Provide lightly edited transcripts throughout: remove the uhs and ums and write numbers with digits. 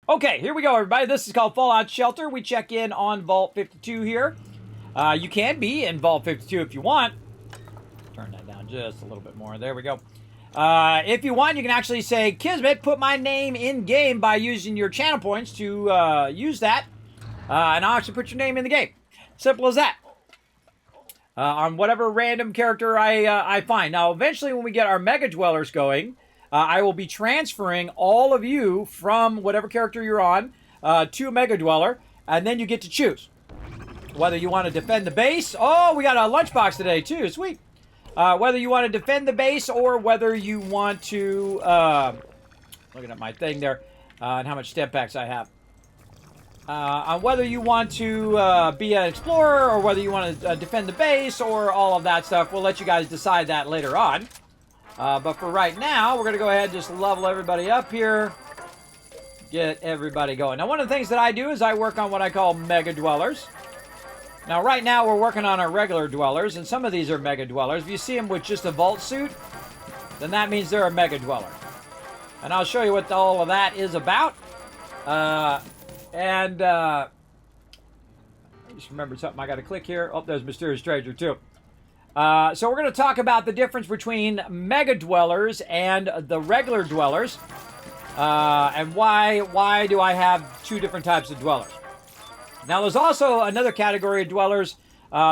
Okay, here we go, everybody. This is called Fallout Shelter. We check in on Vault 52 here. You can be in Vault 52 if you want. Turn that down just a little bit more. There we go. If you want, you can actually say, Kismet, put my name in game by using your channel points to use that. And I'll actually put your name in the game. Simple as that. On whatever random character I find. Now, eventually, when we get our Mega Dwellers going, I will be transferring all of you from whatever character you're on to a Mega Dweller, and then you get to choose whether you want to defend the base. Oh, we got a lunchbox today, too. Sweet. Whether you want to defend the base or whether you want to... looking at my thing there and how much step packs I have. On whether you want to be an explorer or whether you want to defend the base or all of that stuff. We'll let you guys decide that later on. But for right now, we're going to go ahead and just level everybody up here. Get everybody going. Now, one of the things that I do is I work on what I call Mega Dwellers. Now, right now, we're working on our regular Dwellers, and some of these are Mega Dwellers. If you see them with just a Vault suit, then that means they're a Mega Dweller. And I'll show you what all of that is about. I just remembered something I got to click here. Oh, there's Mysterious Stranger, too. So we're going to talk about the difference between Mega Dwellers and the regular Dwellers. And why do I have two different types of Dwellers? Now, there's also another category of Dwellers.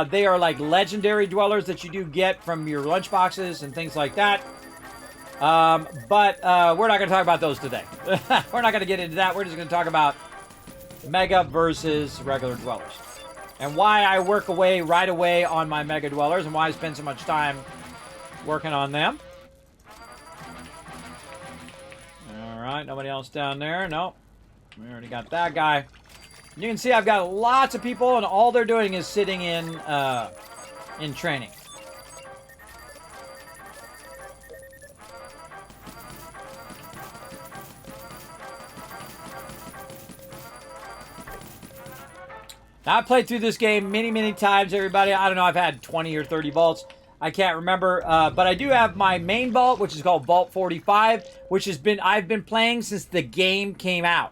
They are like legendary Dwellers that you do get from your lunchboxes and things like that. But we're not going to talk about those today. We're not going to get into that. We're just going to talk about Mega versus regular Dwellers. And why I work right away on my Mega Dwellers and why I spend so much time working on them. Alright, nobody else down there. No. We already got that guy. You can see I've got lots of people and all they're doing is sitting in training. Now, I've played through this game many, many times, everybody. I don't know, I've had 20 or 30 vaults. I can't remember. But I do have my main vault, which is called Vault 45, which I've been playing since the game came out.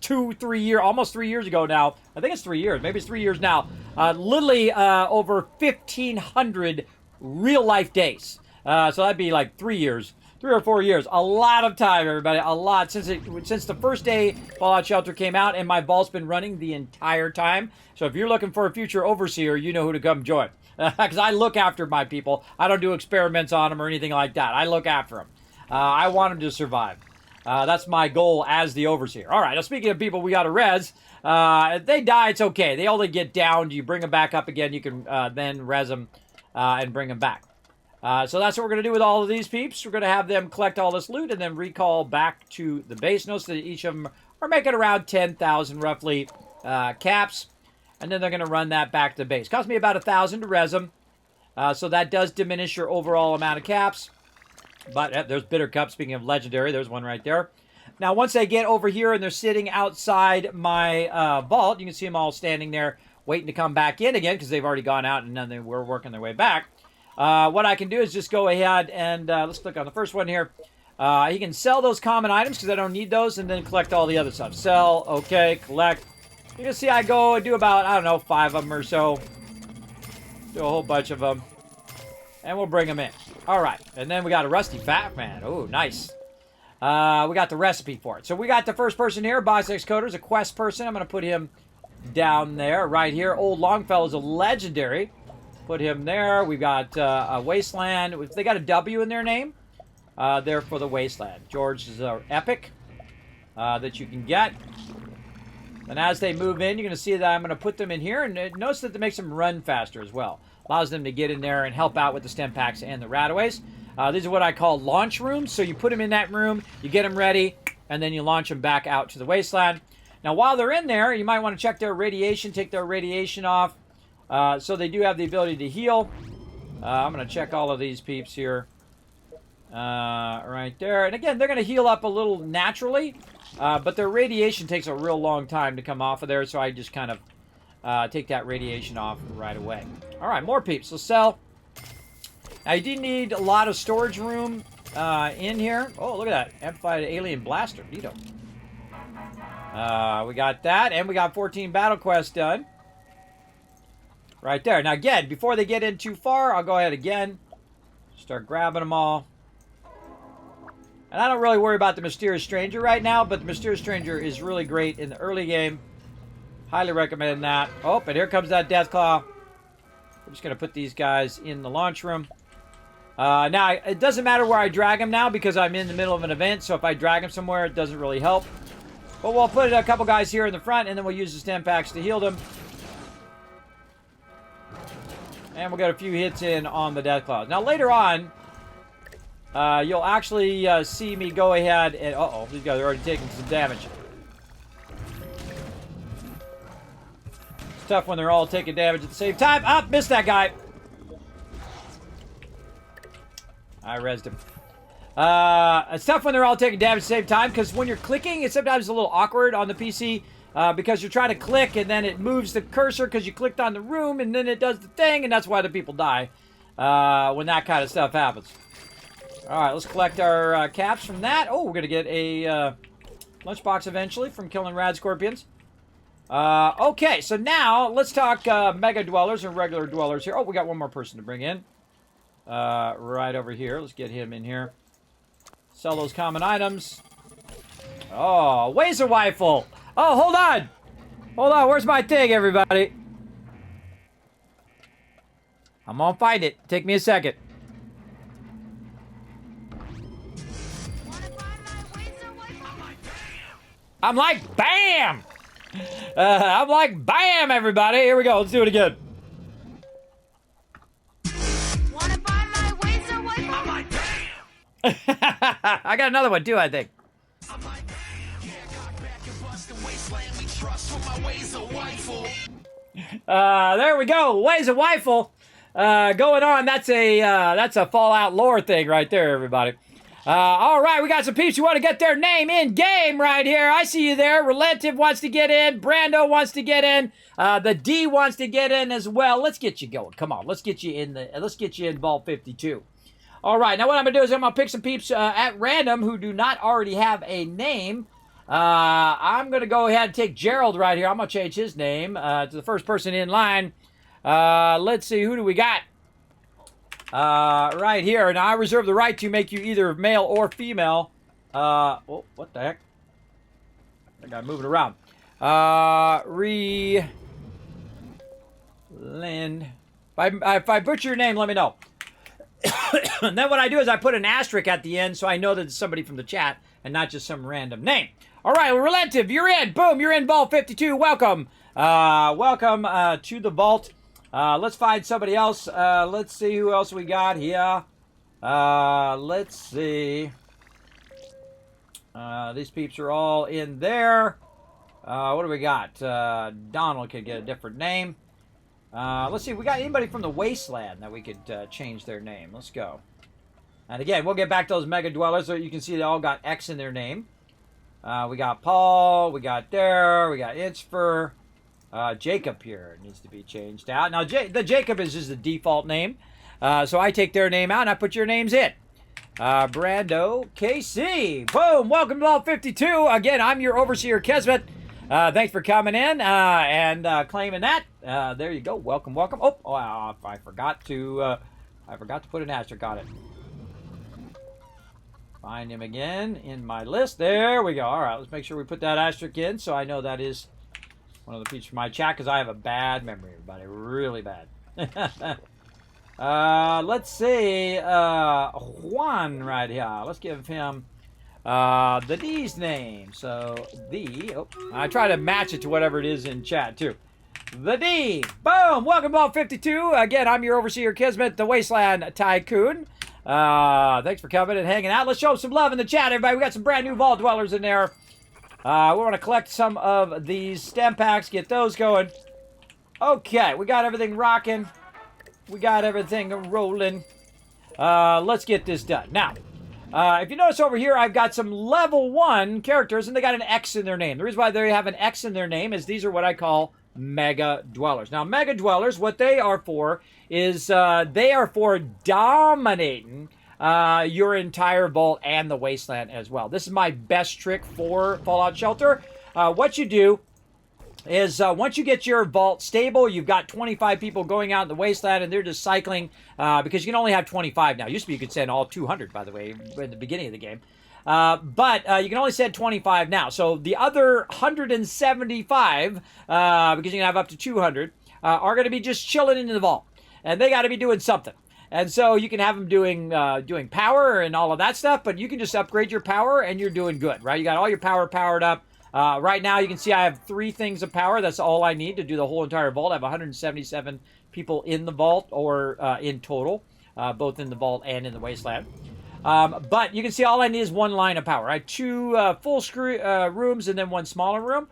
2-3 years, almost 3 years ago now. I think it's 3 years. Maybe it's 3 years now. Literally over 1,500 real-life days. So that'd be like 3 years. 3 or 4 years. A lot of time, everybody. A lot. Since the first day Fallout Shelter came out, and my vault's been running the entire time. So if you're looking for a future overseer, you know who to come join. Because I look after my people. I don't do experiments on them or anything like that. I look after them. I want them to survive. That's my goal as the overseer. All right. Now, speaking of people we got to res, if they die, it's okay. They only get downed. You bring them back up again. You can then res them and bring them back. So that's what we're going to do with all of these peeps. We're going to have them collect all this loot and then recall back to the base. Notice that each of them are making around 10,000 roughly caps. And then they're going to run that back to the base. Cost me about 1,000 to res them. So that does diminish your overall amount of caps. But there's Bitter Cup. Speaking of legendary, there's one right there. Now, once they get over here and they're sitting outside my vault, you can see them all standing there waiting to come back in again because they've already gone out and then they were working their way back. What I can do is just go ahead and let's click on the first one here. You can sell those common items because I don't need those and then collect all the other stuff. Sell, okay, collect. You can see I go and do about, I don't know, 5 of them or so. Do a whole bunch of them. And we'll bring them in. All right. And then we got a Rusty Fat Man. Oh, nice. We got the recipe for it. So we got the first person here. Boss X Coder's a quest person. I'm going to put him down there, right here. Old Longfellow's a legendary. Put him there. We've got a Wasteland. If they got a W in their name, they're for the Wasteland. George is an epic that you can get. And as they move in, you're going to see that I'm going to put them in here. And notice that it makes them run faster as well. Allows them to get in there and help out with the stem packs and the rataways. These are what I call launch rooms. So you put them in that room, you get them ready, and then you launch them back out to the Wasteland. Now, while they're in there, you might want to check their radiation, take their radiation off. So they do have the ability to heal. I'm going to check all of these peeps here. Right there. And again, they're going to heal up a little naturally. But their radiation takes a real long time to come off of there. So I just kind of take that radiation off right away. All right, more peeps. So sell. Now, you do need a lot of storage room in here. Oh, look at that. Amplified alien blaster. Neato. We got that, and we got 14 battle quests done. Right there. Now, again, before they get in too far, I'll go ahead again. Start grabbing them all. And I don't really worry about the Mysterious Stranger right now, but the Mysterious Stranger is really great in the early game. Highly recommend that. Oh, and here comes that Deathclaw. I'm just going to put these guys in the launch room. Now, it doesn't matter where I drag them now because I'm in the middle of an event, so if I drag them somewhere, it doesn't really help. But we'll put a couple guys here in the front, and then we'll use the stem packs to heal them. And we'll get a few hits in on the Deathclaws. Now, later on, you'll actually see me go ahead and... Uh-oh, these guys are already taking some damage. It's tough when they're all taking damage at the same time. Ah, missed that guy. I rezzed him. It's tough when they're all taking damage at the same time because when you're clicking, it's sometimes a little awkward on the PC because you're trying to click and then it moves the cursor because you clicked on the room and then it does the thing, and that's why the people die when that kind of stuff happens. All right, let's collect our caps from that. Oh, we're going to get a lunchbox eventually from killing rad scorpions. Okay, so now let's talk mega dwellers and regular dwellers here. Oh, we got one more person to bring in. Right over here. Let's get him in here. Sell those common items. Oh, Wazer Rifle. Oh, hold on. Hold on. Where's my thing, everybody? I'm gonna find it. Take me a second. I'm like, bam! I'm like, bam, everybody. Here we go. Let's do it again. I got another one too, I think. There we go. Wazer Rifle going on. That's a Fallout lore thing right there, everybody. All right, we got some peeps who want to get their name in game right here. I see you there. Relative wants to get in. Brando wants to get in. The D wants to get in as well. Let's get you going. Come on, let's get you in Vault 52. All right, now what I'm going to do is I'm going to pick some peeps at random who do not already have a name. I'm going to go ahead and take Gerald right here. I'm going to change his name to the first person in line. Let's see, who do we got? Right here. Now, I reserve the right to make you either male or female. Oh, what the heck? I got moving around. Lynn. If I butcher your name, let me know. And then what I do is I put an asterisk at the end so I know that it's somebody from the chat and not just some random name. All right, well, Relative, you're in. Boom, you're in Vault 52. Welcome. Welcome to the vault. Let's find somebody else. Let's see who else we got here. Let's see. These peeps are all in there. What do we got? Donald could get a different name. Let's see, we got anybody from the Wasteland that we could change their name. Let's go. And again, we'll get back to those mega dwellers so you can see they all got X in their name. We got Paul, we got there, we got Inchfer. Jacob here needs to be changed out. Now, the Jacob is just the default name. So I take their name out and I put your names in. Brando, KC. Boom, welcome to Vault 52. Again, I'm your overseer, Kismet. Thanks for coming in and claiming that. There you go. Welcome, welcome. Oh, I forgot to put an asterisk on it. Find him again in my list. There we go. All right, let's make sure we put that asterisk in so I know that is one of the peeps from my chat because I have a bad memory, everybody. Really bad. Let's see. Juan right here. Let's give him the D's name. So, I try to match it to whatever it is in chat, too. The D. Boom. Welcome to Vault 52. Again, I'm your overseer, Kismet, the Wasteland Tycoon. Thanks for coming and hanging out. Let's show some love in the chat, everybody. We got some brand new Vault Dwellers in there. We want to collect some of these stem packs, get those going. Okay, we got everything rocking. We got everything rolling. Let's get this done. Now, if you notice over here, I've got some level 1 characters, and they got an X in their name. The reason why they have an X in their name is these are what I call mega dwellers. Now, mega dwellers, what they are for is they are for dominating your entire vault and the wasteland as well. This is my best trick for Fallout Shelter. what you do is once you get your vault stable, you've got 25 people going out in the wasteland, and they're just cycling because you can only have 25 now. Used to be you could send all 200, by the way, at the beginning of the game. But you can only send 25 now. So the other 175, because you can have up to 200, are going to be just chilling into the vault. And they got to be doing something. And so you can have them doing power and all of that stuff, but you can just upgrade your power and you're doing good, right? You got all your power powered up. Right now, you can see I have 3 things of power. That's all I need to do the whole entire vault. I have 177 people in the vault, or in total, both in the vault and in the wasteland. But you can see all I need is 1 line of power. I have 2 full rooms and then 1 smaller room.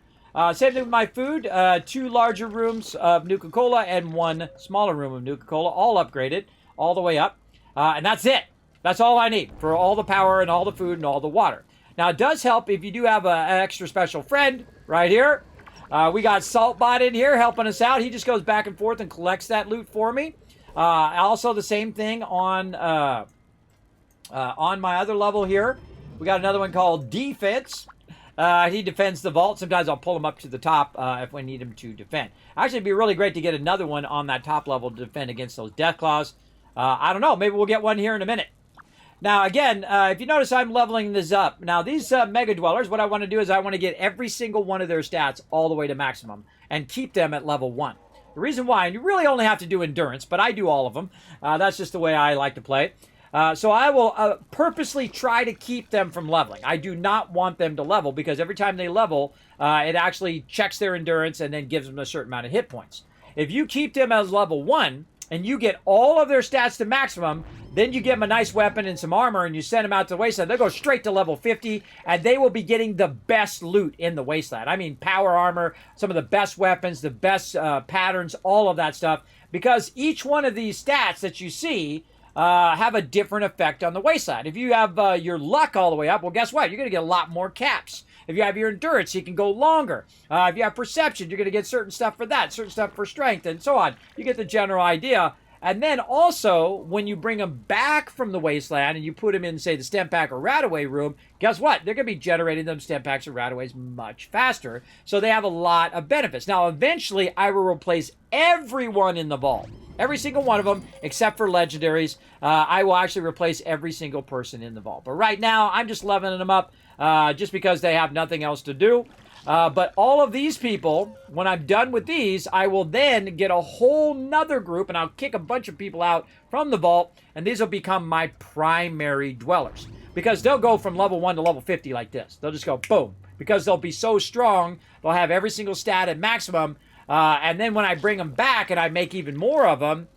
Same thing with my food. 2 larger rooms of Nuka-Cola and 1 smaller room of Nuka-Cola, all upgraded all the way up. And that's it. That's all I need for all the power and all the food and all the water. Now, it does help if you do have an extra special friend right here. We got Saltbot in here helping us out. He just goes back and forth and collects that loot for me. Also, the same thing on my other level here. We got another one called Defense. He defends the vault. Sometimes I'll pull him up to the top if we need him to defend. Actually, it'd be really great to get another one on that top level to defend against those death claws. I don't know. Maybe we'll get one here in a minute. Now, again, if you notice, I'm leveling this up. Now, these Mega Dwellers, what I want to do is I want to get every single one of their stats all the way to maximum and keep them at level 1. The reason why, and you really only have to do endurance, but I do all of them. That's just the way I like to play. So I will purposely try to keep them from leveling. I do not want them to level because every time they level, it actually checks their endurance and then gives them a certain amount of hit points. If you keep them as level 1 and you get all of their stats to maximum, then you give them a nice weapon and some armor and you send them out to the wasteland. They'll go straight to level 50 and they will be getting the best loot in the wasteland. I mean, power armor, some of the best weapons, the best patterns, all of that stuff. Because each one of these stats that you see have a different effect on the wasteland. If you have your luck all the way up, well, guess what? You're going to get a lot more caps. If you have your endurance, you can go longer. If you have perception, you're going to get certain stuff for that, certain stuff for strength, and so on. You get the general idea. And then also, when you bring them back from the wasteland and you put them in, say, the stem pack or Radaway room, guess what? They're going to be generating them stem packs or Radaways much faster. So they have a lot of benefits. Now, eventually, I will replace everyone in the vault. Every single one of them, except for legendaries. I will actually replace every single person in the vault. But right now, I'm just leveling them up just because they have nothing else to do. But all of these people, when I'm done with these, I will then get a whole nother group, and I'll kick a bunch of people out from the vault, and these will become my primary dwellers. Because they'll go from level 1 to level 50 like this. They'll just go boom. Because they'll be so strong, they'll have every single stat at maximum, and then when I bring them back and I make even more of them,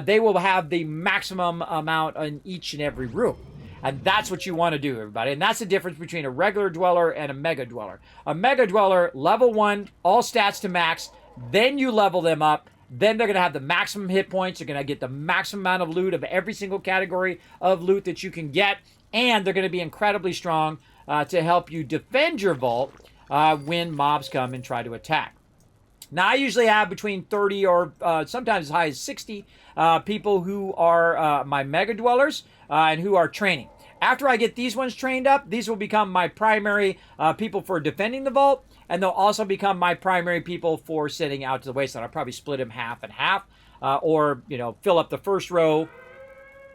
they will have the maximum amount in each and every room. And that's what you want to do, everybody. And that's the difference between a regular dweller and a mega dweller. A mega dweller, level 1, all stats to max. Then you level them up. Then they're going to have the maximum hit points. They're going to get the maximum amount of loot of every single category of loot that you can get. And they're going to be incredibly strong to help you defend your vault when mobs come and try to attack. Now, I usually have between 30 or sometimes as high as 60 people who are my mega dwellers and who are training. After I get these ones trained up, these will become my primary people for defending the vault, and they'll also become my primary people for sitting out to the wasteland. I'll probably split them half and half, or, you know, fill up the first row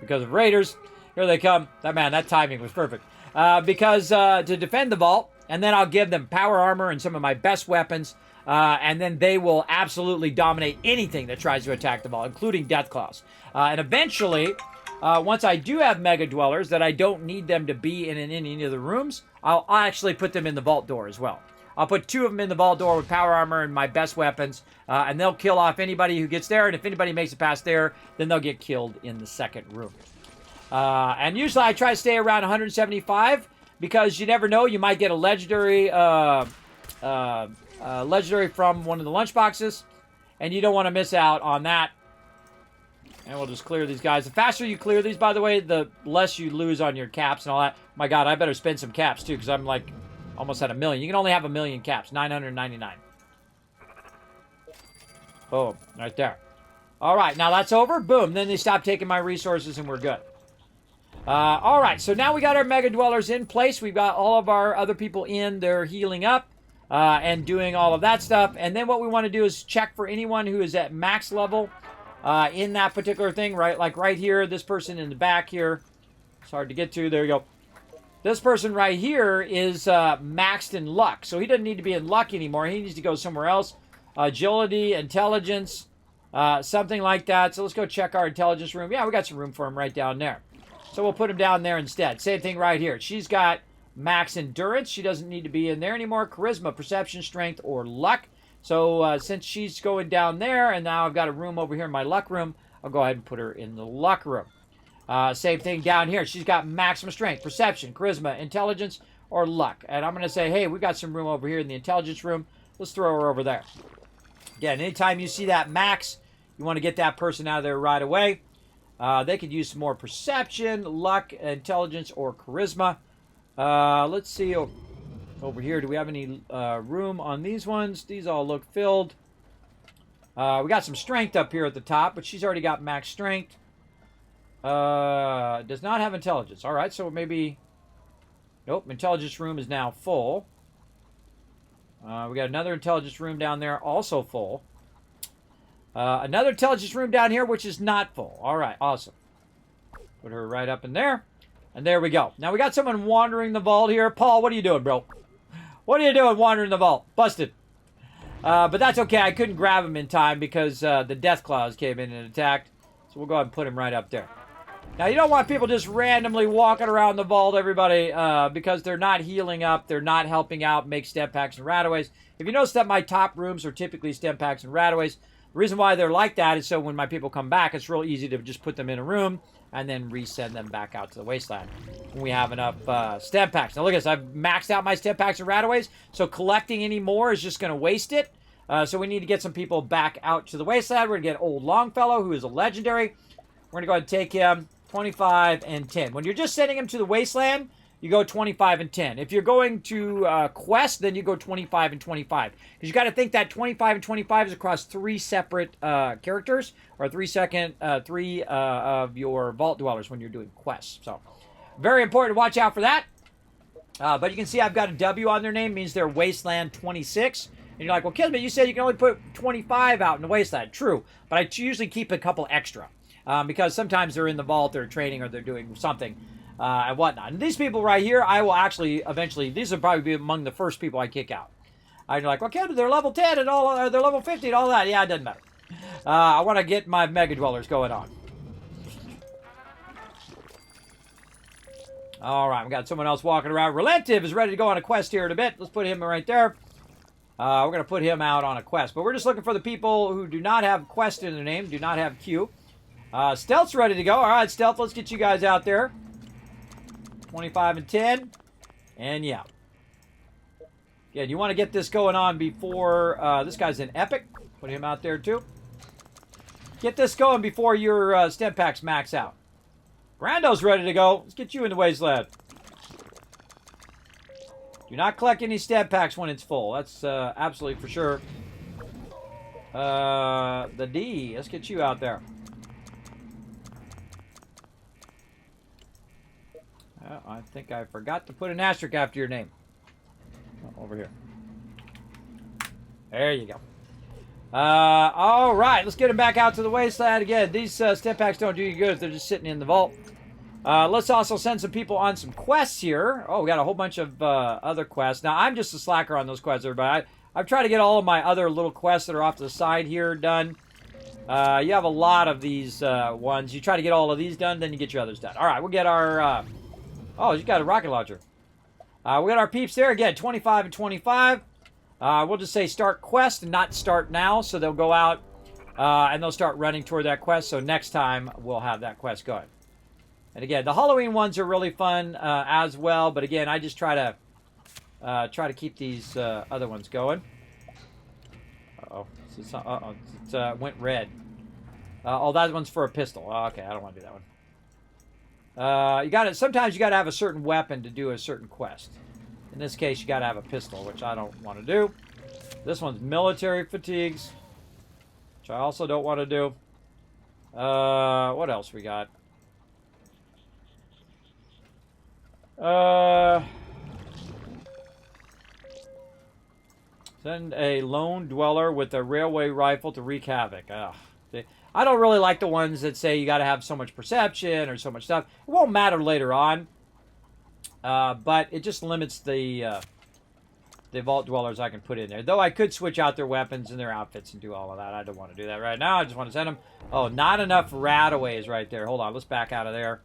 because of raiders. Here they come. That timing was perfect. Because to defend the vault, and then I'll give them power armor and some of my best weapons, and then they will absolutely dominate anything that tries to attack the vault, including death claws. And eventually, once I do have mega dwellers that I don't need them to be in any of the rooms, I'll actually put them in the vault door as well. I'll put 2 of them in the vault door with power armor and my best weapons, and they'll kill off anybody who gets there, and if anybody makes it past there, then they'll get killed in the second room. And usually I try to stay around 175, because you never know, you might get a legendary legendary from one of the lunchboxes, and you don't want to miss out on that. And we'll just clear these guys. The faster you clear these, by the way, the less you lose on your caps and all that. My God, I better spend some caps too, because I'm like almost at 1 million. You can only have 1 million caps, 999. Boom, right there. All right, now that's over. Boom, then they stop taking my resources and we're good. All right, so now we got our mega dwellers in place. We've got all of our other people in. They're healing up. and doing all of that stuff. And then what we want to do is check for anyone who is at max level in that particular thing, right? Like right here, this person in the back here. It's hard to get to. There you go. This person right here is maxed in luck. So he doesn't need to be in luck anymore. He needs to go somewhere else. Agility, intelligence, something like that. So let's go check our intelligence room. Yeah, we got some room for him right down there. So we'll put him down there instead. Same thing right here. She's got max endurance. She doesn't need to be in there anymore. Charisma, perception, strength, or luck. So since she's going down there, and now I've got a room over here in my luck room, I'll go ahead and put her in the luck room. Same thing down here. She's got maximum strength, perception, charisma, intelligence, or luck. And I'm going to say, hey, we got some room over here in the intelligence room. Let's throw her over there. Again, anytime you see that max, you want to get that person out of there right away. They could use some more perception, luck, intelligence, or charisma. Let's see over here. Do we have any room on these ones? These all look filled. We got some strength up here at the top, but she's already got max strength. Does not have intelligence. All right, so maybe... Nope, intelligence room is now full. We got another intelligence room down there, also full. Another intelligence room down here, which is not full. All right, awesome. Put her right up in there. And there we go. Now we got someone wandering the vault here. Paul, what are you doing, bro? What are you doing wandering the vault? Busted. But that's okay. I couldn't grab him in time because the death claws came in and attacked. So we'll go ahead and put him right up there. Now, you don't want people just randomly walking around the vault, everybody, because they're not healing up. They're not helping out make stem packs and rataways. If you notice that my top rooms are typically stem packs and rataways, the reason why they're like that is so when my people come back, it's real easy to just put them in a room and then resend them back out to the wasteland when we have enough stem packs. Now, look at this. I've maxed out my stem packs and rataways, so collecting any more is just going to waste it. So we need to get some people back out to the wasteland. We're going to get Old Longfellow, who is a legendary. We're going to go ahead and take him 25 and 10. When you're just sending him to the wasteland, you go 25 and 10. If you're going to quest, then you go 25 and 25. Because you got to think that 25 and 25 is across three separate characters, or three of your vault dwellers when you're doing quests. So, very important to watch out for that. But you can see I've got a W on their name, means they're Wasteland 26. And you're like, well, Kismet, you said you can only put 25 out in the wasteland. True, but I usually keep a couple extra. Because sometimes they're in the vault, they're training, or they're doing something and whatnot. And these people right here, I will actually eventually, these will probably be among the first people I kick out. I'm like, okay, they're level 10 and all, they're level 50 and all that. Yeah, it doesn't matter. I want to get my Mega Dwellers going on. All right, we got someone else walking around. Relentive is ready to go on a quest here in a bit. Let's put him right there. We're going to put him out on a quest. But we're just looking for the people who do not have quest in their name, do not have Q. Stealth's ready to go. All right, Stealth, let's get you guys out there. 25 and 10. And yeah. Again, you want to get this going on before... this guy's an Epic. Put him out there, too. Get this going before your stem packs max out. Brando's ready to go. Let's get you in the wasteland. Do not collect any stem packs when it's full. That's absolutely for sure. The D. Let's get you out there. I think I forgot to put an asterisk after your name. Oh, over here. There you go. All right, let's get them back out to the wasteland again. These stem packs don't do you good if they're just sitting in the vault. Let's also send some people on some quests here. Oh, we got a whole bunch of other quests. Now, I'm just a slacker on those quests, everybody. I've tried to get all of my other little quests that are off to the side here done. You have a lot of these ones. You try to get all of these done, then you get your others done. All right, we'll get our... oh, you got a rocket launcher. We got our peeps there. Again, 25 and 25. We'll just say start quest and not start now. So they'll go out and they'll start running toward that quest. So next time, we'll have that quest going. And again, the Halloween ones are really fun as well. But again, I just try to keep these other ones going. Uh-oh. It went red. Oh, that one's for a pistol. Oh, okay, I don't want to do that one. Sometimes you gotta have a certain weapon to do a certain quest. In this case, you gotta have a pistol, which I don't want to do. This one's military fatigues, which I also don't want to do. What else we got? Send a lone dweller with a railway rifle to wreak havoc. Ugh. I don't really like the ones that say you got to have so much perception or so much stuff. It won't matter later on, but it just limits the vault dwellers I can put in there. Though I could switch out their weapons and their outfits and do all of that. I don't want to do that right now. I just want to send them. Oh, not enough rataways right there. Hold on. Let's back out of there.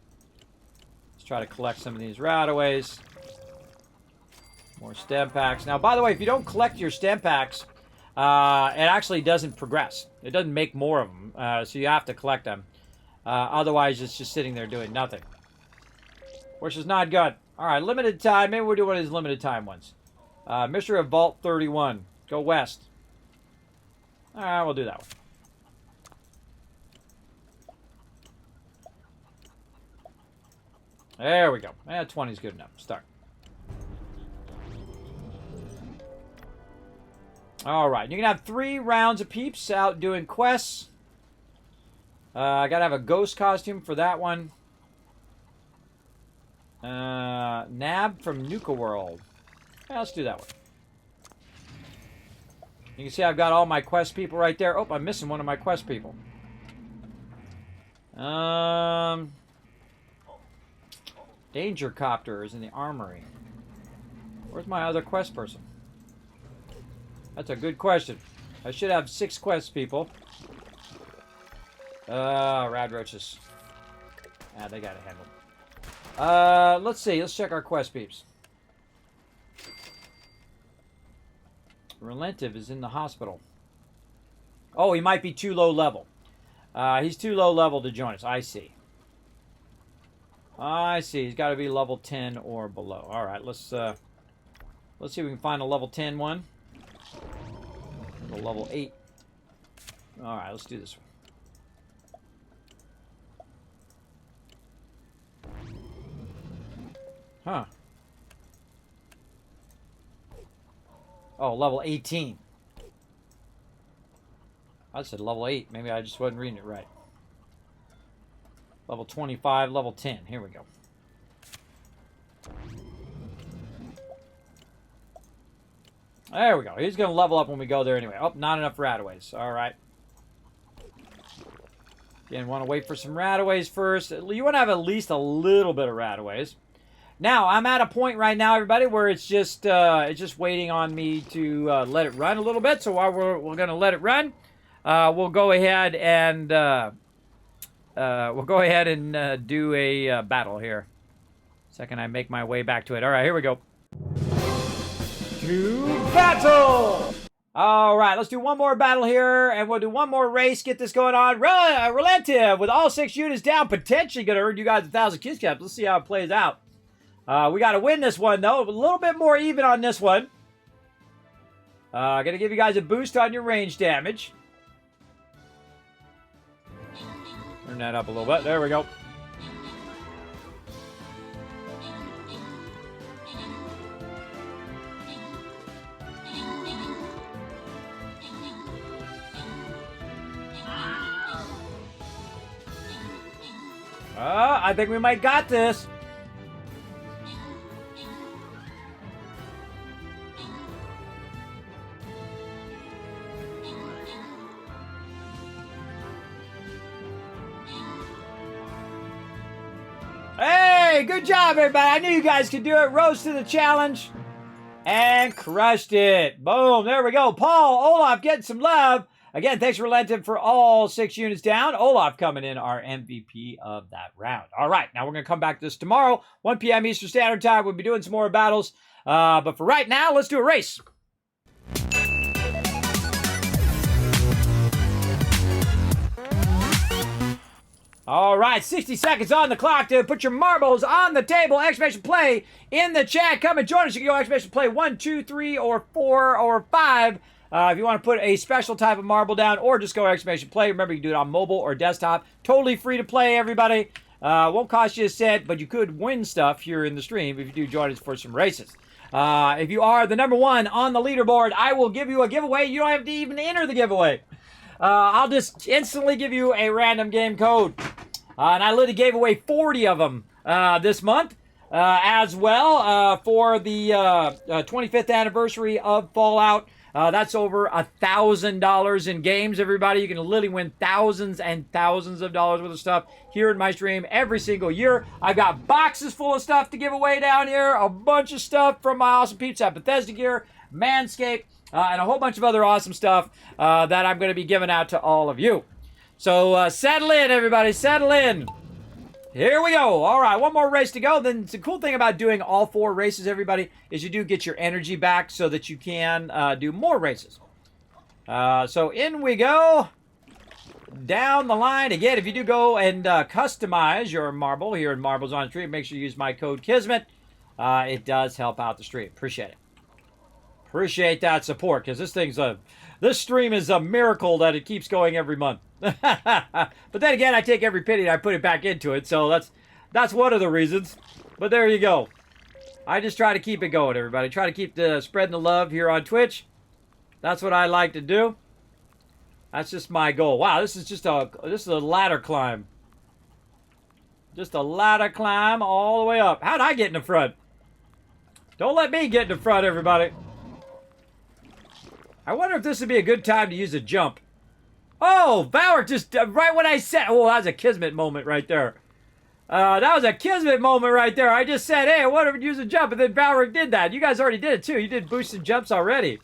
Let's try to collect some of these rataways. More stem packs. Now, by the way, if you don't collect your stem packs, it actually doesn't progress. It doesn't make more of them, so you have to collect them. Otherwise, it's just sitting there doing nothing, which is not good. All right, limited time. Maybe we'll do one of these limited time ones. Mystery of Vault 31. Go west. All right, we'll do that one. There we go. 20 is good enough. Start. All right, you can have 3 rounds of peeps out doing quests. I gotta have a ghost costume for that one. Nab from Nuka World. Yeah, let's do that one. You can see I've got all my quest people right there. Oh, I'm missing one of my quest people. Danger Copter is in the armory. Where's my other quest person? That's a good question. I should have 6 quest people. Rad roaches. Ah, they got it handled. Let's see. Let's check our quest peeps. Relentive is in the hospital. Oh, he might be too low level. He's too low level to join us. I see. I see. He's got to be level 10 or below. All right, let's see if we can find a level 10 one. A level 8. All right, let's do this one. Huh. Oh, level 18. I said level 8. Maybe I just wasn't reading it right. Level 25, level 10. Here we go. There we go. He's going to level up when we go there anyway. Oh, not enough rataways. All right. Again, want to wait for some rataways first. You want to have at least a little bit of rataways. Now, I'm at a point right now, everybody, where it's just waiting on me to let it run a little bit. So while we're going to let it run, we'll go ahead and do a battle here. Second, I make my way back to it. All right, here we go. To battle! All right, let's do one more battle here, and we'll do one more race, get this going on. Relentive, with all 6 units down, potentially going to earn you guys 1,000 kiss caps. Let's see how it plays out. We got to win this one, though. A little bit more even on this one. Going to give you guys a boost on your range damage. Turn that up a little bit. There we go. I think we might got this. Hey, good job, everybody. I knew you guys could do it. Rose to the challenge and crushed it. Boom. There we go. Paul, Olaf getting some love. Again, thanks, Relentive, for all 6 units down. Olaf coming in our MVP of that round. All right, now we're going to come back to this tomorrow, 1 p.m. Eastern Standard Time. We'll be doing some more battles. But for right now, let's do a race. All right, 60 seconds on the clock to put your marbles on the table. Exclamation play in the chat. Come and join us. You can go exclamation play 1, 2, 3, or 4, or 5. If you want to put a special type of marble down, or just go exclamation play. Remember, you can do it on mobile or desktop. Totally free to play, everybody. Won't cost you a cent, but you could win stuff here in the stream if you do join us for some races. If you are the number 1 on the leaderboard, I will give you a giveaway. You don't have to even enter the giveaway. I'll just instantly give you a random game code. And I literally gave away 40 of them this month as well for the 25th anniversary of Fallout. That's over $1,000 in games, everybody. You can literally win thousands and thousands of dollars worth of stuff here in my stream every single year. I've got boxes full of stuff to give away down here, a bunch of stuff from my awesome peeps at Bethesda Gear, Manscaped, and a whole bunch of other awesome stuff that I'm going to be giving out to all of you. So settle in, everybody, settle in. Here we go. All right, one more race to go. Then the cool thing about doing all 4 races, everybody, is you do get your energy back so that you can do more races. So in we go. Down the line. Again, if you do go and customize your marble here in Marbles on Stream, make sure you use my code Kismet. It does help out the stream. Appreciate it. Appreciate that support, because this stream is a miracle that it keeps going every month. But then again, I take every penny and I put it back into it, so that's one of the reasons. But there you go. I just try to keep it going, everybody. Try to keep spreading the love here on Twitch. That's what I like to do. That's just my goal. Wow, this is a ladder climb. Just a ladder climb all the way up. How'd I get in the front? Don't let me get in the front, everybody. I wonder if this would be a good time to use a jump. Oh, Valor just, right when I said, oh, that was a Kismet moment right there. That was a Kismet moment right there. I just said, hey, I wonder if use a jump, and then Valor did that. You guys already did it, too. You did boosted jumps already.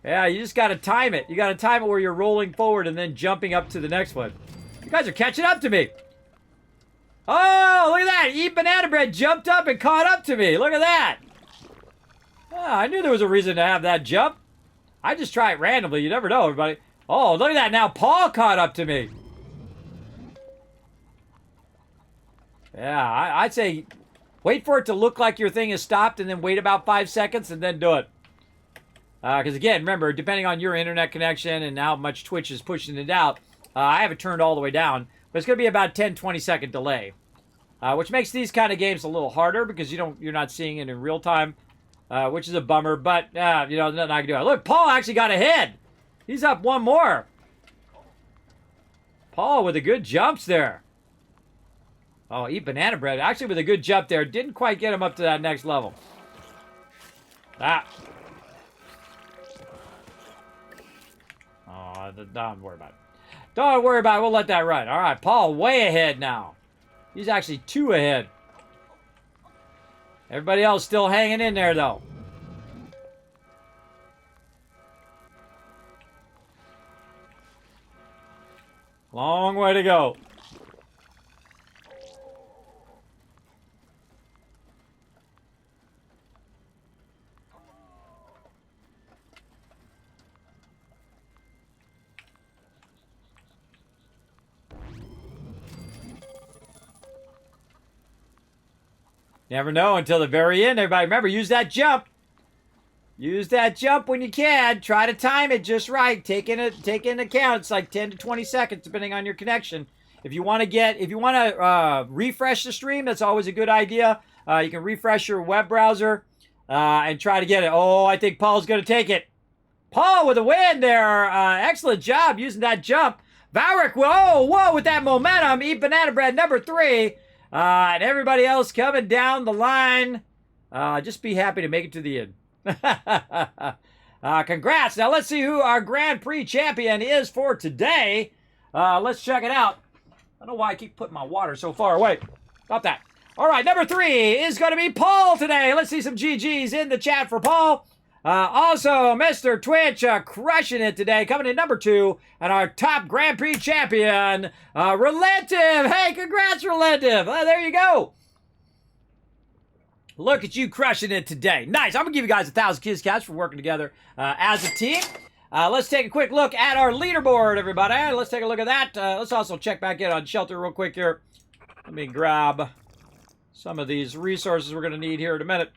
Yeah, you just got to time it. You got to time it where you're rolling forward and then jumping up to the next one. You guys are catching up to me. Oh, look at that. Eat Banana Bread jumped up and caught up to me. Look at that. Oh, I knew there was a reason to have that jump. I just try it randomly. You never know, everybody. Oh, look at that. Now Paul caught up to me. Yeah, I'd say wait for it to look like your thing is stopped and then wait about 5 seconds and then do it. Because, again, remember, depending on your internet connection and how much Twitch is pushing it out, I have it turned all the way down. But it's going to be about 10, 20-second delay. Which makes these kind of games a little harder because you're not seeing it in real time. Which is a bummer, but, nothing I can do. Look, Paul actually got ahead. He's up one more. Paul with the good jumps there. Oh, eat Banana Bread. Actually, with a good jump there. Didn't quite get him up to that next level. Oh, don't worry about it. Don't worry about it. We'll let that run. All right, Paul way ahead now. He's actually 2 ahead. Everybody else still hanging in there, though. Long way to go. Never know until the very end. Everybody, remember, use that jump. Use that jump when you can. Try to time it just right. Take into account it's like 10 to 20 seconds depending on your connection. If you want to refresh the stream, that's always a good idea. You can refresh your web browser and try to get it. Oh, I think Paul's going to take it. Paul with a win there. Excellent job using that jump. Valric, whoa, with that momentum. Eat Banana Bread, number 3. And everybody else coming down the line. Just be happy to make it to the end. Congrats. Now let's see who our Grand Prix champion is for today. Let's check it out. I don't know why I keep putting my water so far away. About that. All right, number 3 is going to be Paul today. Let's see some GGs in the chat for Paul. Also, Mr. Twitch crushing it today, coming in number 2, and our top Grand Prix champion, Relentive. Hey, congrats, Relentive. There you go. Look at you crushing it today. Nice. I'm going to give you guys 1,000 Kids Cats for working together as a team. Let's take a quick look at our leaderboard, everybody. Let's take a look at that. Let's also check back in on Shelter real quick here. Let me grab some of these resources we're going to need here in a minute.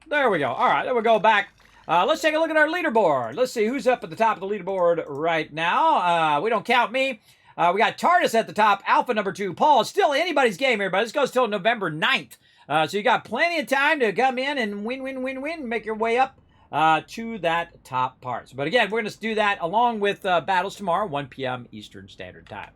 There we go. All right, then we'll go back. Let's take a look at our leaderboard. Let's see who's up at the top of the leaderboard right now. We don't count me. We got TARDIS at the top, Alpha number 2. Paul, it's still anybody's game, everybody. This goes till November 9th. So you got plenty of time to come in and win, make your way up to that top part. But again, we're going to do that along with battles tomorrow, 1 p.m. Eastern Standard Time.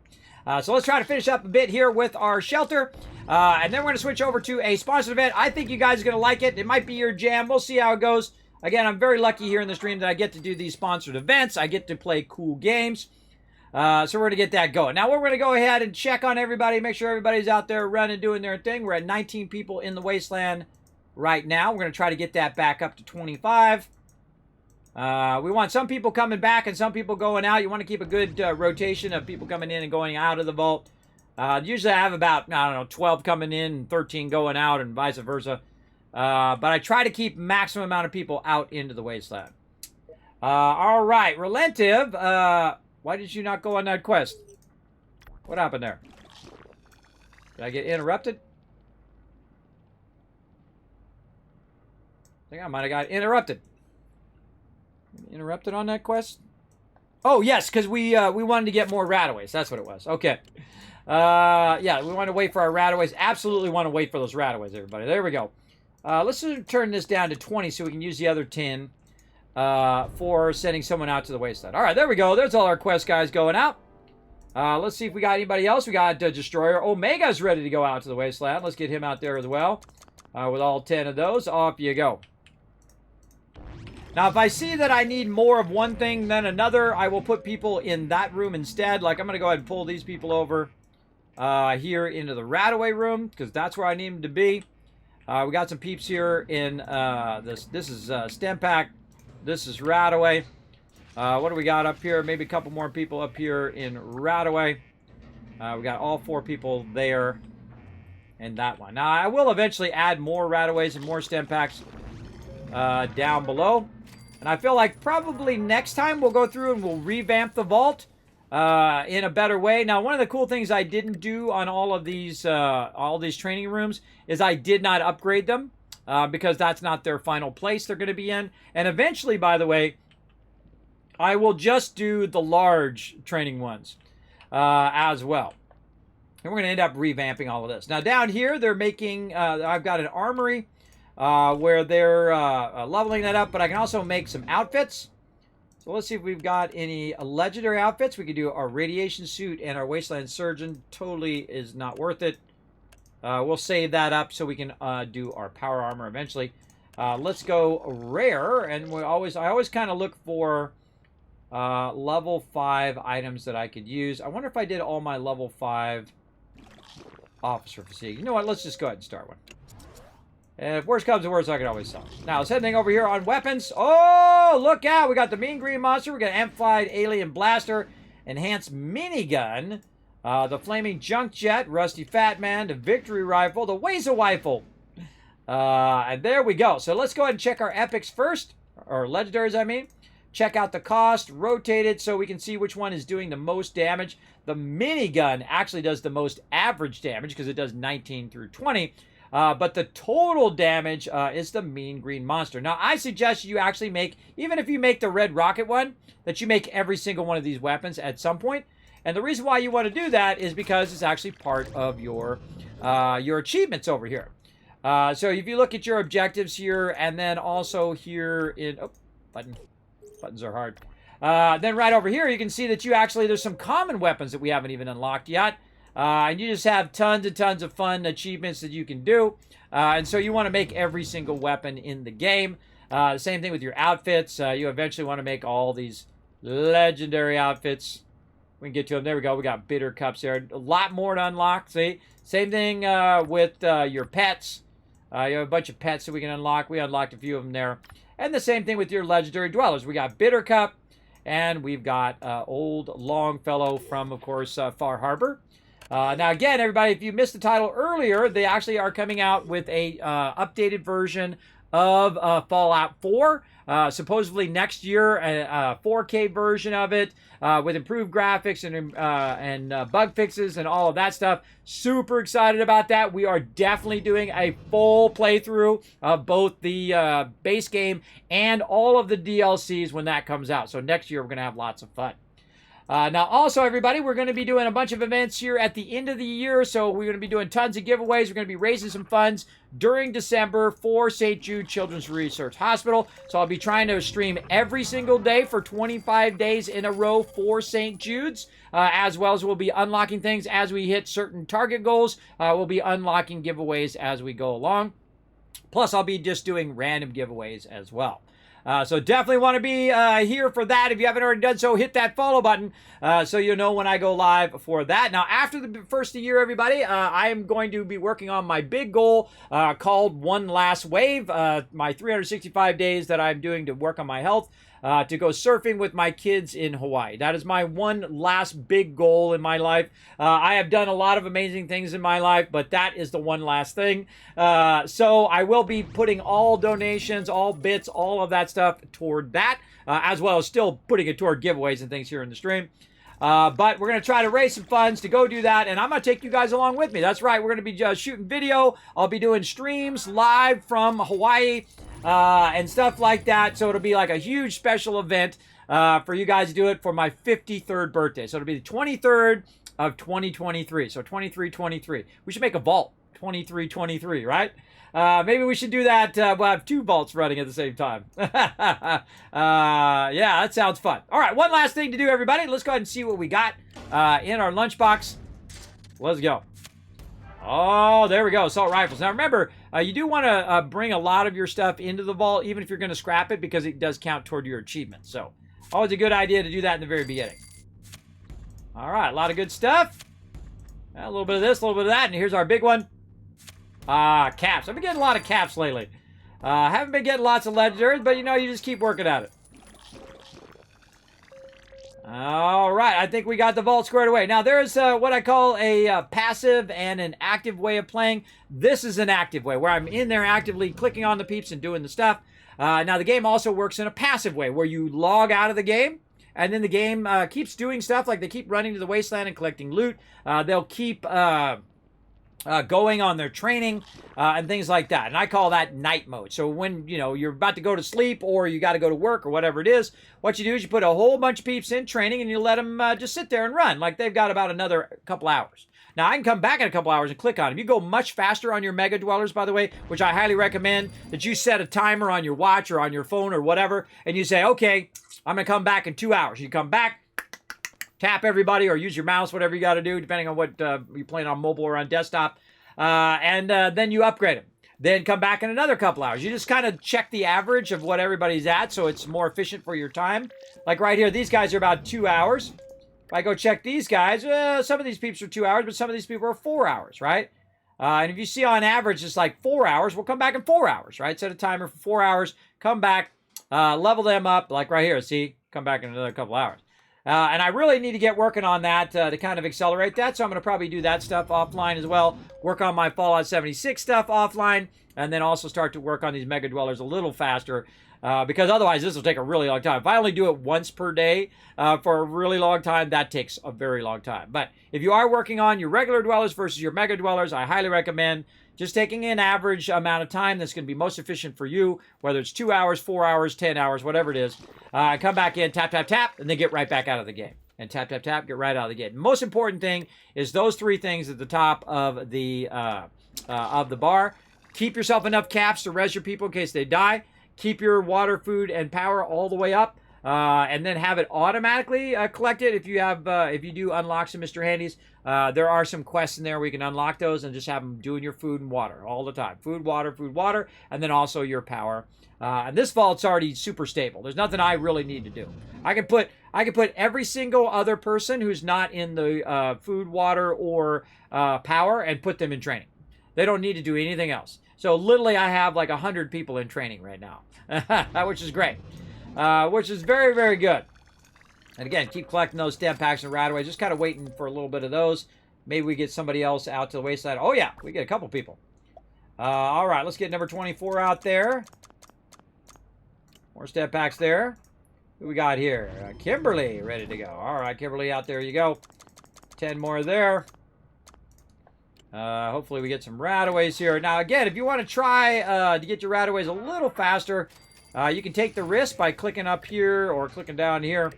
So let's try to finish up a bit here with our Shelter. And then we're going to switch over to a sponsored event. I think you guys are going to like it. It might be your jam. We'll see how it goes. Again, I'm very lucky here in the stream that I get to do these sponsored events. I get to play cool games. So we're going to get that going. Now we're going to go ahead and check on everybody, make sure everybody's out there running, doing their thing. We're at 19 people in the wasteland right now. We're going to try to get that back up to 25. We want some people coming back and some people going out. You want to keep a good rotation of people coming in and going out of the vault. Usually I have about, I don't know, 12 coming in and 13 going out and vice versa. But I try to keep maximum amount of people out into the wasteland. All right, Relentive, why did you not go on that quest? What happened there? Did I get interrupted? I think I might have got interrupted. Interrupted on that quest? Oh, yes, because we wanted to get more rataways. That's what it was. Okay. Yeah, we want to wait for our rataways. Absolutely want to wait for those rataways, everybody. There we go. Let's turn this down to 20 so we can use the other 10 for sending someone out to the wasteland. All right, there we go. There's all our quest guys going out. Let's see if we got anybody else. We got Destroyer. Omega's ready to go out to the wasteland. Let's get him out there as well. With all 10 of those, off you go. Now, if I see that I need more of one thing than another, I will put people in that room instead. Like, I'm going to go ahead and pull these people over here into the Rataway room, because that's where I need them to be. We got some peeps here in this is Stem Pack. This is Rataway. What do we got up here? Maybe a couple more people up here in Rataway. We got all 4 people there and that one. Now, I will eventually add more Rataways and more Stem Packs down below. And I feel like probably next time we'll go through and we'll revamp the vault in a better way. Now, one of the cool things I didn't do on all these training rooms is I did not upgrade them because that's not their final place they're going to be in. And eventually, by the way, I will just do the large training ones as well. And we're going to end up revamping all of this. Now, down here, they're making, I've got an armory where they're leveling that up, but I can also make some outfits. So let's see if we've got any legendary outfits. We could do our radiation suit and our wasteland surgeon. Totally is not worth it. We'll save that up so we can do our power armor eventually. Let's go rare, and I always kind of look for level 5 items that I could use. I wonder if I did all my level 5 officer fatigue. You know what? Let's just go ahead and start one. And if worse comes to worse, I can always sell. Now, let's heading over here on weapons. Oh, look out. We got the Mean Green Monster. We got Amplified Alien Blaster, Enhanced Minigun, the Flaming Junk Jet, Rusty Fat Man, the Victory Rifle, the Weasel Rifle. And there we go. So let's go ahead and check our epics first, or legendaries, I mean. Check out the cost, rotate it so we can see which one is doing the most damage. The minigun actually does the most average damage because it does 19 through 20. But the total damage is the Mean Green Monster. Now, I suggest you actually make, even if you make the Red Rocket one, that you make every single one of these weapons at some point. And the reason why you want to do that is because it's actually part of your achievements over here. So if you look at your objectives here, and then also here in... Oh, buttons are hard. Then right over here, you can see that there's some common weapons that we haven't even unlocked yet. And you just have tons and tons of fun achievements that you can do. And so you want to make every single weapon in the game. The same thing with your outfits. You eventually want to make all these legendary outfits. We can get to them. There we go. We got bitter cups there. A lot more to unlock. See? Same thing with your pets. You have a bunch of pets that we can unlock. We unlocked a few of them there. And the same thing with your legendary dwellers. We got bitter cup. And we've got old Longfellow from, of course, Far Harbor. Now, again, everybody, if you missed the title earlier, they actually are coming out with a updated version of Fallout 4. Supposedly next year, a 4K version of it with improved graphics and bug fixes and all of that stuff. Super excited about that. We are definitely doing a full playthrough of both the base game and all of the DLCs when that comes out. So next year, we're going to have lots of fun. Now, also, everybody, we're going to be doing a bunch of events here at the end of the year. So we're going to be doing tons of giveaways. We're going to be raising some funds during December for St. Jude Children's Research Hospital. So I'll be trying to stream every single day for 25 days in a row for St. Jude's, as well as we'll be unlocking things as we hit certain target goals. We'll be unlocking giveaways as we go along. Plus, I'll be just doing random giveaways as well. So definitely want to be here for that. If you haven't already done so, hit that follow button so you'll know when I go live for that. Now, after the first of the year, everybody, I am going to be working on my big goal called One Last Wave, my 365 days that I'm doing to work on my health. To go surfing with my kids in Hawaii. That is my one last big goal in my life. I have done a lot of amazing things in my life, but that is the one last thing. So I will be putting all donations, all bits, all of that stuff toward that, as well as still putting it toward giveaways and things here in the stream. But we're going to try to raise some funds to go do that, and I'm going to take you guys along with me. That's right, we're going to be shooting video. I'll be doing streams live from Hawaii and stuff like that. So it'll be like a huge special event for you guys to do it for my 53rd birthday. So it'll be the 23rd of 2023. So 2323. We should make a vault. 2323, right? Maybe we should do that. We'll have 2 vaults running at the same time. Yeah, that sounds fun. All right, one last thing to do, everybody. Let's go ahead and see what we got in our lunchbox. Let's go. Oh, there we go. Assault rifles. Now, remember, you do want to bring a lot of your stuff into the vault, even if you're going to scrap it, because it does count toward your achievements. So, always a good idea to do that in the very beginning. All right, a lot of good stuff. A little bit of this, a little bit of that, and here's our big one. Caps. I've been getting a lot of caps lately. Haven't been getting lots of legendaries, but, you know, you just keep working at it. All right, I think we got the vault squared away. Now, there is what I call a passive and an active way of playing. This is an active way, where I'm in there actively clicking on the peeps and doing the stuff. Now, the game also works in a passive way, where you log out of the game, and then the game keeps doing stuff, like they keep running to the wasteland and collecting loot. They'll keep going on their training and things like that. And I call that night mode. So when, you know, you're about to go to sleep or you got to go to work or whatever it is, what you do is you put a whole bunch of peeps in training and you let them just sit there and run like they've got about another couple hours. Now, I can come back in a couple hours and click on them. You go much faster on your Mega Dwellers, by the way, which I highly recommend that you set a timer on your watch or on your phone or whatever, and you say, okay, I'm going to come back in 2 hours. You come back, tap everybody, or use your mouse, whatever you got to do, depending on what you're playing on mobile or on desktop, and then you upgrade them. Then come back in another couple hours. You just kind of check the average of what everybody's at, so it's more efficient for your time. Like right here, these guys are about 2 hours. If I go check these guys, some of these peeps are 2 hours, but some of these people are 4 hours, right? And if you see on average it's like 4 hours, we'll come back in 4 hours, right? Set a timer for 4 hours, come back, level them up, like right here, see? Come back in another couple hours. And I really need to get working on that to kind of accelerate that, so I'm going to probably do that stuff offline as well, work on my Fallout 76 stuff offline, and then also start to work on these Mega Dwellers a little faster, because otherwise this will take a really long time. If I only do it once per day for a really long time, that takes a very long time. But if you are working on your regular Dwellers versus your Mega Dwellers, I highly recommend just taking an average amount of time that's going to be most efficient for you, whether it's 2 hours, 4 hours, 10 hours, whatever it is. Come back in, tap, tap, tap, and then get right back out of the game. And tap, tap, tap, get right out of the game. The most important thing is those 3 things at the top of the bar. Keep yourself enough caps to res your people in case they die. Keep your water, food, and power all the way up. And then have it automatically collected if you have if you do unlock some Mr. Handies. There are some quests in there where you can unlock those and just have them doing your food and water all the time. Food, water, and then also your power. And this vault's already super stable. There's nothing I really need to do. I can put every single other person who's not in the food, water, or power and put them in training. They don't need to do anything else. So literally I have like 100 people in training right now, which is great. Which is very, very good. And again, keep collecting those stem packs and rataways. Just kind of waiting for a little bit of those. Maybe we get somebody else out to the wayside. Oh, yeah, we get a couple people. All right, let's get number 24 out there. More stem packs there. Who we got here? Kimberly, ready to go. All right, Kimberly, out there you go. 10 more there. Hopefully we get some rataways here. Now, again, if you want to try to get your rataways a little faster, you can take the risk by clicking up here or clicking down here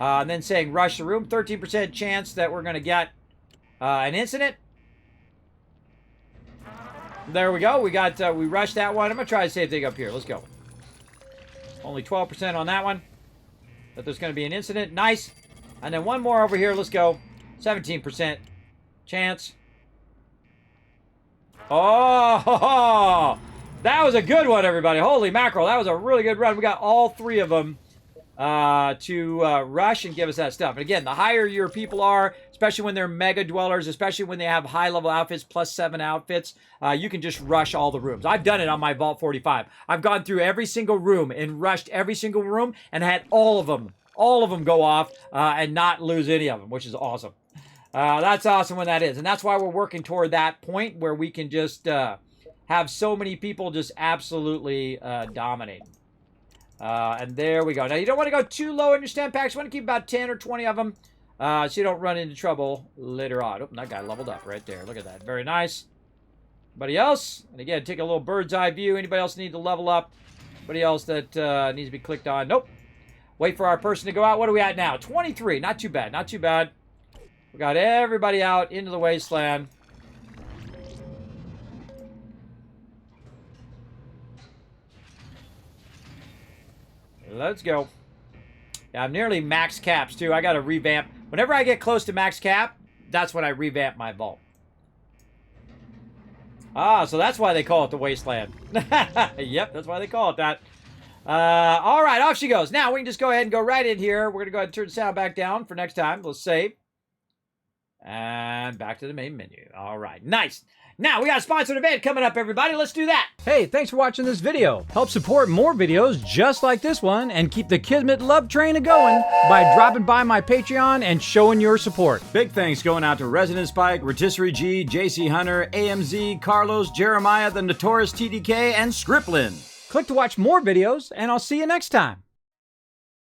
and then saying rush the room. 13% chance that we're going to get an incident. There we go. We rushed that one. I'm going to try the same thing up here. Let's go. Only 12% on that one. But there's going to be an incident. Nice. And then one more over here. Let's go. 17% chance. Oh, That was a good one, everybody. Holy mackerel. That was a really good run. We got all 3 of them to rush and give us that stuff. And again, the higher your people are, especially when they're mega dwellers, especially when they have high-level outfits, +7 outfits, you can just rush all the rooms. I've done it on my Vault 45. I've gone through every single room and rushed every single room and had all of them go off and not lose any of them, which is awesome. That's awesome when that is. And that's why we're working toward that point where we can just have so many people just absolutely dominate. And there we go. Now, you don't want to go too low in your stamp packs. You want to keep about 10 or 20 of them so you don't run into trouble later on. Oh, that guy leveled up right there. Look at that. Very nice. Anybody else? And again, take a little bird's eye view. Anybody else need to level up? Anybody else that needs to be clicked on? Nope. Wait for our person to go out. What are we at now? 23. Not too bad. Not too bad. We got everybody out into the wasteland. Let's go. Yeah, I'm nearly max caps, too. I got to revamp. Whenever I get close to max cap, that's when I revamp my vault. Ah, so that's why they call it the wasteland. Yep, that's why they call it that. All right, off she goes. Now, we can just go ahead and go right in here. We're going to go ahead and turn the sound back down for next time. Let's save. And back to the main menu. All right, nice. Now, we got a sponsored event coming up, everybody. Let's do that. Hey, thanks for watching this video. Help support more videos just like this one and keep the Kismet love train a-going by dropping by my Patreon and showing your support. Big thanks going out to Resident Spike, Rotisserie G, JC Hunter, AMZ, Carlos, Jeremiah, the Notorious TDK, and Scriplin. Click to watch more videos, and I'll see you next time.